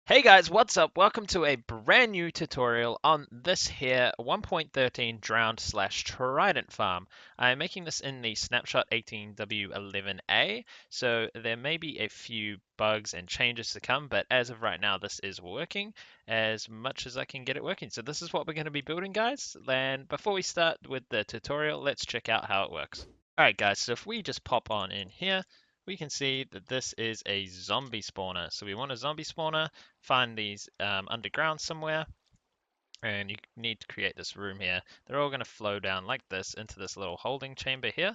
Hey guys, what's up? Welcome to a brand new tutorial on this here 1.13 drowned slash trident farm. I'm making this in the snapshot 18W11A, so there may be a few bugs and changes to come, but as of right now, this is working as much as I can get it working. So this is what we're going to be building, guys. And before we start with the tutorial, let's check out how it works. Alright guys, so if we just pop on in here, we can see that this is a zombie spawner. So we want a zombie spawner, find these underground somewhere, and you need to create this room here. They're all going to flow down like this into this little holding chamber here,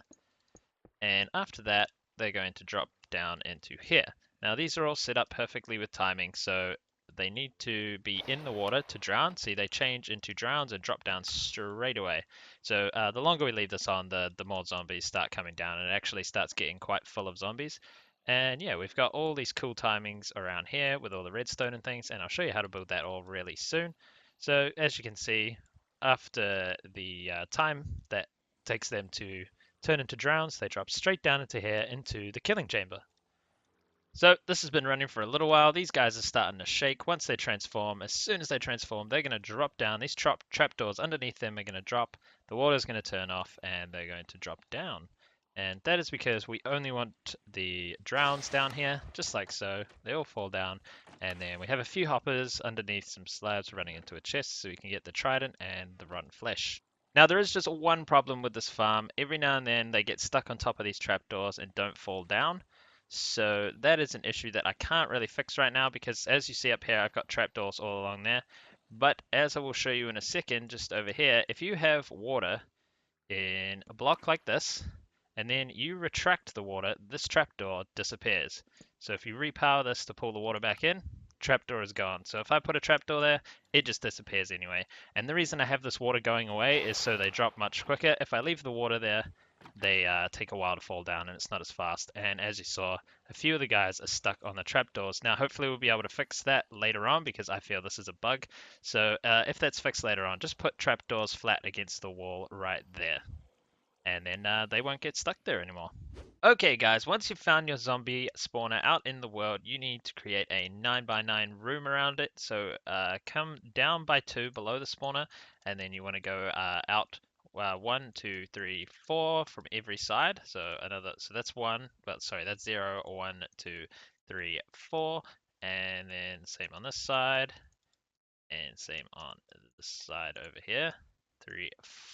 and after that, they're going to drop down into here. Now these are all set up perfectly with timing, so they need to be in the water to drown. See, they change into drowns and drop down straight away. So the longer we leave this on, the more zombies start coming down, and it actually starts getting quite full of zombies. And yeah, we've got all these cool timings around here with all the redstone and things, and I'll show you how to build that all really soon. So as you can see, after the time that takes them to turn into drowns, they drop straight down into here into the killing chamber. So this has been running for a little while. These guys are starting to shake. Once they transform, as soon as they transform, they're going to drop down. These trapdoors underneath them are going to drop. The water's going to turn off and they're going to drop down. And that is because we only want the drowns down here, just like so. They all fall down. And then we have a few hoppers underneath some slabs running into a chest so we can get the trident and the rotten flesh. Now there is just one problem with this farm. Every now and then they get stuck on top of these trapdoors and don't fall down. So that is an issue that I can't really fix right now because as you see up here, I've got trapdoors all along there. But as I will show you in a second, just over here, if you have water in a block like this, and then you retract the water, this trapdoor disappears. So if you repower this to pull the water back in, trapdoor is gone. So if I put a trapdoor there, it just disappears anyway. And the reason I have this water going away is so they drop much quicker. If I leave the water there, they take a while to fall down and it's not as fast. And as you saw, a few of the guys are stuck on the trapdoors. Now, hopefully we'll be able to fix that later on because I feel this is a bug. So if that's fixed later on, just put trapdoors flat against the wall right there. And then they won't get stuck there anymore. Okay guys, once you've found your zombie spawner out in the world, you need to create a 9x9 room around it. So come down by 2 below the spawner, and then you want to go out 1, 2, 3, 4 from every side. So so that's 1, but sorry, that's 0, 1, 2, 3, 4, and then same on this side, and same on this side over here. 3,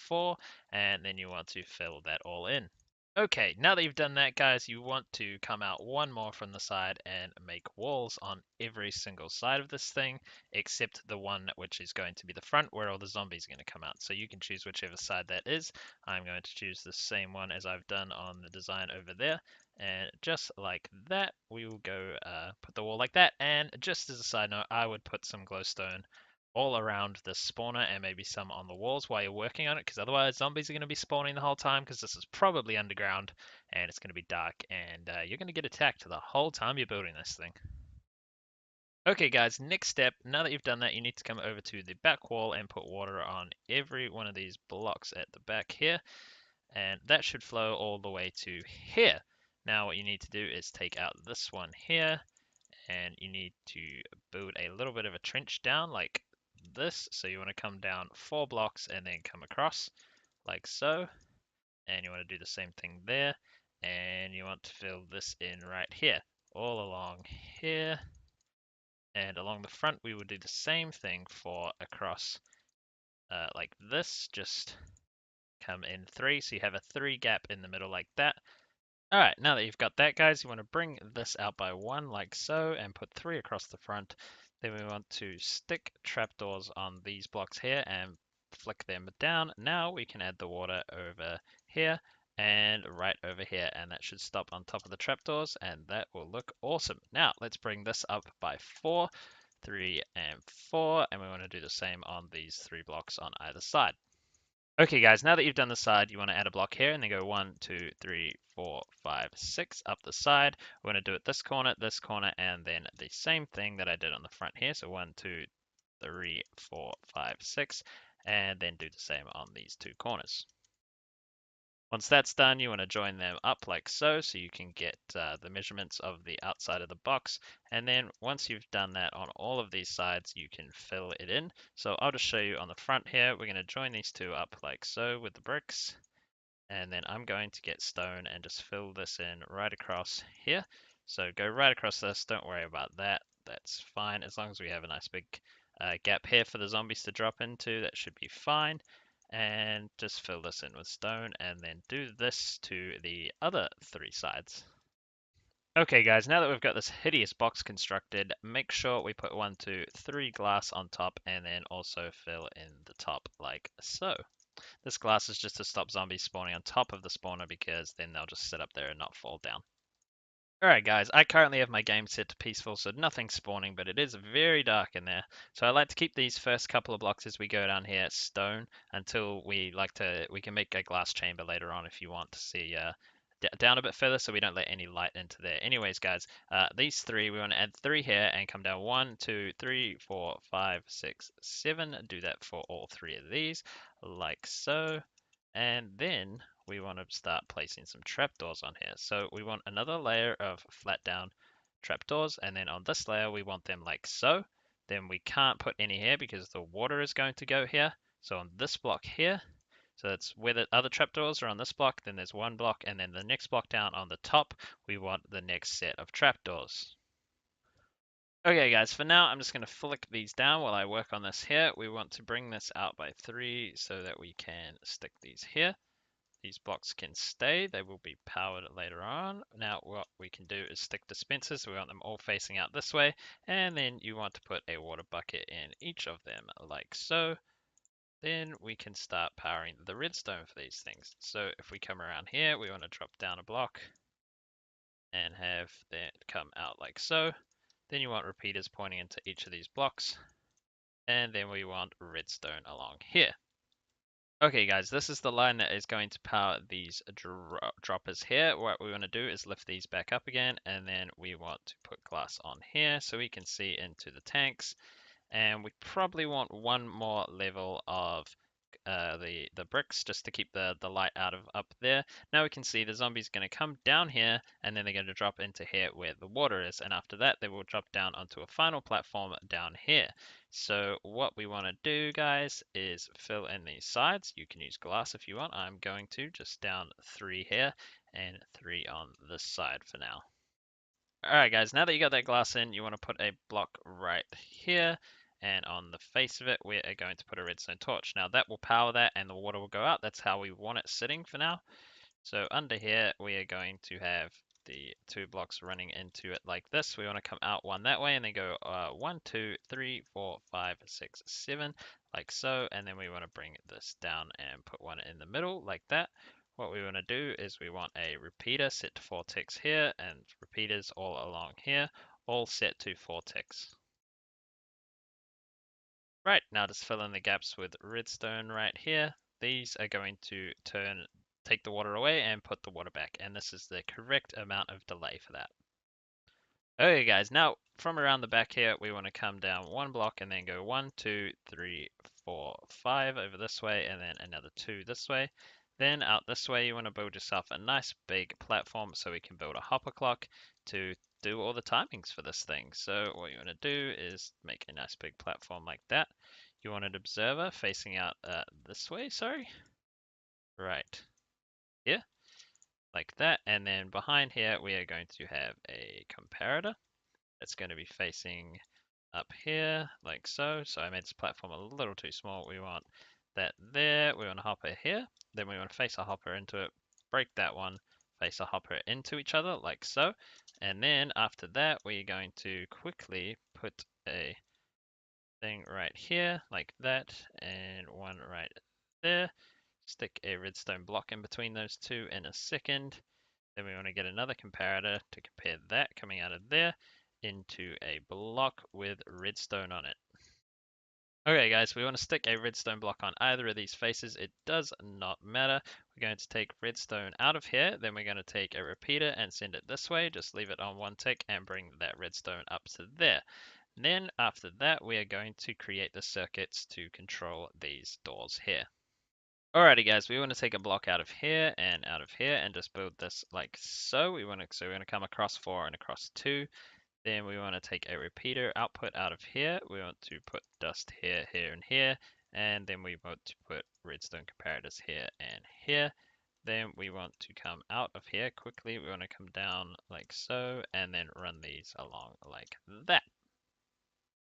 4, and then you want to fill that all in. Okay, now that you've done that, guys, you want to come out one more from the side and make walls on every single side of this thing, except the one which is going to be the front where all the zombies are going to come out. So you can choose whichever side that is. I'm going to choose the same one as I've done on the design over there. And just like that, we will go put the wall like that. And just as a side note, I would put some glowstone all around the spawner and maybe some on the walls while you're working on it, because otherwise zombies are going to be spawning the whole time because this is probably underground and it's going to be dark and you're going to get attacked the whole time you're building this thing. Okay guys, next step, now that you've done that, you need to come over to the back wall and put water on every one of these blocks at the back here, and that should flow all the way to here. Now what you need to do is take out this one here, and you need to build a little bit of a trench down like this. So you want to come down 4 blocks and then come across like so. And you want to do the same thing there. And you want to fill this in right here, all along here. And along the front, we would do the same thing for across like this. Just come in 3. So you have a 3 gap in the middle like that. Alright, now that you've got that, guys, you want to bring this out by 1 like so and put 3 across the front. Then we want to stick trapdoors on these blocks here and flick them down. Now we can add the water over here and right over here, and that should stop on top of the trapdoors, and that will look awesome. Now let's bring this up by 4, 3 and 4, and we want to do the same on these 3 blocks on either side. Okay guys, now that you've done the side, you want to add a block here and then go 1, 2, 3, 4, 5, 6 up the side. We're going to do it this corner, and then the same thing that I did on the front here. So 1, 2, 3, 4, 5, 6, and then do the same on these 2 corners. Once that's done, you want to join them up like so, so you can get the measurements of the outside of the box. And then once you've done that on all of these sides, you can fill it in. So I'll just show you on the front here. We're going to join these two up like so with the bricks. And then I'm going to get stone and just fill this in right across here. So go right across this, don't worry about that. That's fine, as long as we have a nice big gap here for the zombies to drop into, that should be fine. And just fill this in with stone and then do this to the other three sides. Okay guys, now that we've got this hideous box constructed, make sure we put 1, 2, 3 glass on top and then also fill in the top like so. This glass is just to stop zombies spawning on top of the spawner because then they'll just sit up there and not fall down. Alright guys, I currently have my game set to peaceful, so nothing's spawning, but it is very dark in there. So I like to keep these first couple of blocks as we go down here stone until we can make a glass chamber later on if you want to see down a bit further so we don't let any light into there. Anyways guys, these three, we want to add 3 here and come down 1, 2, 3, 4, 5, 6, 7. Do that for all 3 of these, like so. And then we want to start placing some trapdoors on here. So we want another layer of flat down trapdoors, and then on this layer we want them like so. Then we can't put any here because the water is going to go here. So on this block here, so that's where the other trapdoors are on this block, then there's one block, and then the next block down on the top, we want the next set of trapdoors. Okay guys, for now I'm just going to flick these down while I work on this here. We want to bring this out by 3 so that we can stick these here. These blocks can stay, they will be powered later on. Now what we can do is stick dispensers, we want them all facing out this way, and then you want to put a water bucket in each of them like so. Then we can start powering the redstone for these things. So if we come around here, we want to drop down a block and have that come out like so. Then you want repeaters pointing into each of these blocks, and then we want redstone along here. Okay guys, this is the line that is going to power these droppers here. What we want to do is lift these back up again, and then we want to put glass on here so we can see into the tanks. And we probably want one more level of the bricks just to keep the light out of up there. Now we can see the zombie's going to come down here and then they're going to drop into here where the water is, and after that they will drop down onto a final platform down here. So what we want to do guys is fill in these sides. You can use glass if you want. I'm going to just down 3 here and 3 on this side for now. Alright guys, now that you got that glass in, you want to put a block right here, and on the face of it, we are going to put a redstone torch. Now that will power that and the water will go out. That's how we want it sitting for now. So under here, we are going to have the 2 blocks running into it like this. We want to come out one that way and then go 1, 2, 3, 4, 5, 6, 7, like so. And then we want to bring this down and put one in the middle like that. What we want to do is we want a repeater set to 4 ticks here and repeaters all along here, all set to 4 ticks. Right, now just fill in the gaps with redstone right here. These are going to take the water away and put the water back, and this is the correct amount of delay for that. Okay guys, now from around the back here, we want to come down 1 block and then go 1, 2, 3, 4, 5 over this way, and then another 2 this way. Then out this way, you want to build yourself a nice big platform so we can build a hopper clock to do all the timings for this thing. So what you want to do is make a nice big platform like that. You want an observer facing out this way, sorry. Right here, like that. And then behind here, we are going to have a comparator. It's going to be facing up here, like so. So I made this platform a little too small. We want that there. We want a hopper here. Then we want to face a hopper into it, break that one, face a hopper into each other, like so. And then after that, we're going to quickly put a thing right here, like that, and one right there. Stick a redstone block in between those two in a second. Then we want to get another comparator to compare that coming out of there into a block with redstone on it. Okay guys, we want to stick a redstone block on either of these faces. It does not matter. We're going to take redstone out of here, then we're going to take a repeater and send it this way. Just leave it on 1 tick and bring that redstone up to there. And then after that, we are going to create the circuits to control these doors here. Alrighty guys, we want to take a block out of here and out of here and just build this like so. We're going to come across 4 and across 2. Then we want to take a repeater output out of here. We want to put dust here, here, and here. And then we want to put redstone comparators here and here. Then we want to come out of here quickly. We want to come down like so, and then run these along like that.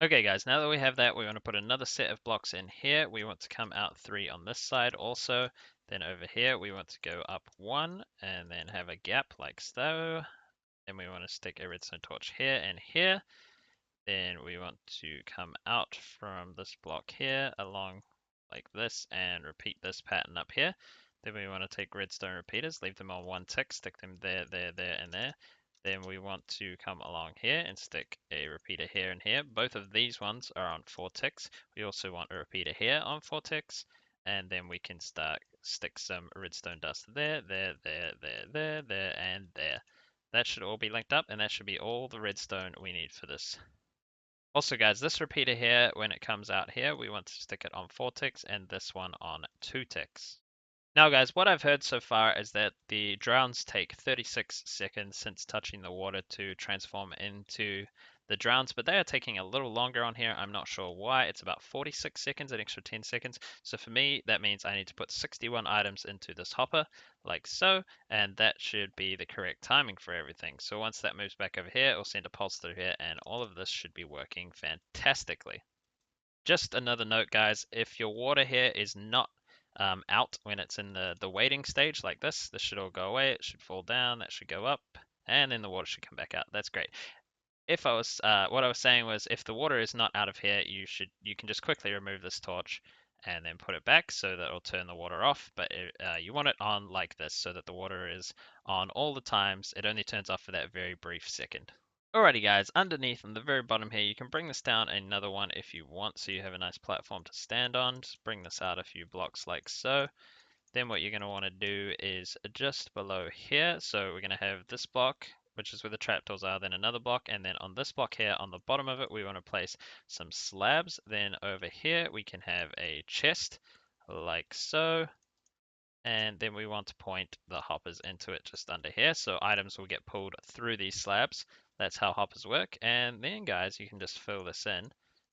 Okay guys, now that we have that, we want to put another set of blocks in here. We want to come out 3 on this side also. Then over here, we want to go up 1 and then have a gap like so. Then we want to stick a redstone torch here and here. Then we want to come out from this block here along like this and repeat this pattern up here. Then we want to take redstone repeaters, leave them on 1 tick, stick them there, there, there, and there. Then we want to come along here and stick a repeater here and here. Both of these ones are on 4 ticks. We also want a repeater here on 4 ticks. And then we can stick some redstone dust there, there, there, there, there, there, and there. That should all be linked up, and that should be all the redstone we need for this. Also guys, this repeater here, when it comes out here, we want to stick it on 4 ticks and this one on 2 ticks. Now guys, what I've heard so far is that the drowns take 36 seconds since touching the water to transform into the drowns, but they are taking a little longer on here. I'm not sure why. It's about 46 seconds, an extra 10 seconds. So for me, that means I need to put 61 items into this hopper, like so, and that should be the correct timing for everything. So once that moves back over here, it'll send a pulse through here, and all of this should be working fantastically. Just another note, guys, if your water here is not out when it's in the waiting stage like this should all go away. It should fall down, that should go up, and then the water should come back out. That's great. If I was, what I was saying was, if the water is not out of here, you can just quickly remove this torch and then put it back so that it'll turn the water off. But you want it on like this so that the water is on all the times. It only turns off for that very brief second. Alrighty guys, underneath on the very bottom here, you can bring this down another one if you want, so you have a nice platform to stand on. Just bring this out a few blocks like so. Then what you're going to want to do is just below here, so we're going to have this block, which is where the trapdoors are, then another block, and then on this block here, on the bottom of it, we want to place some slabs. Then over here, we can have a chest, like so. And then we want to point the hoppers into it just under here, so items will get pulled through these slabs. That's how hoppers work. And then guys, you can just fill this in.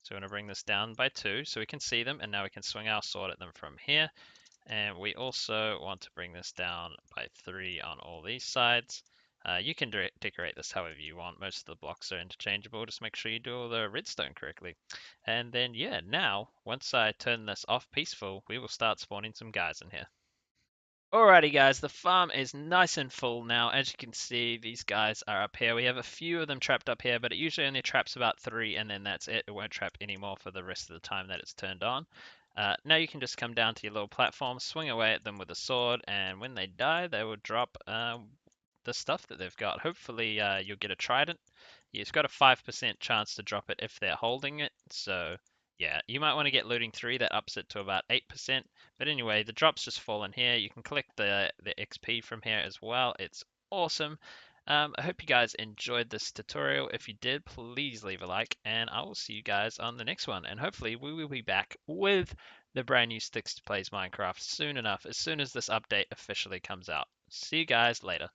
So we're going to bring this down by 2 so we can see them, and now we can swing our sword at them from here. And we also want to bring this down by 3 on all these sides. You can decorate this however you want. Most of the blocks are interchangeable. Just make sure you do all the redstone correctly. And then yeah, now once I turn this off peaceful, we will start spawning some guys in here. Alrighty guys, the farm is nice and full now. As you can see, these guys are up here. We have a few of them trapped up here, but it usually only traps about 3 and then that's it. It won't trap anymore for the rest of the time that it's turned on. Now you can just come down to your little platform, swing away at them with a sword, and when they die, they will drop the stuff that they've got. Hopefully you'll get a trident. It's got a 5% chance to drop it if they're holding it, so yeah, you might want to get looting 3, that ups it to about 8%. But anyway, the drops just fall in here. You can collect the XP from here as well. It's awesome. I hope you guys enjoyed this tutorial. If you did, please leave a like, and I will see you guys on the next one. And hopefully we will be back with the brand new Sticks to Plays Minecraft soon enough, as soon as this update officially comes out. See you guys later.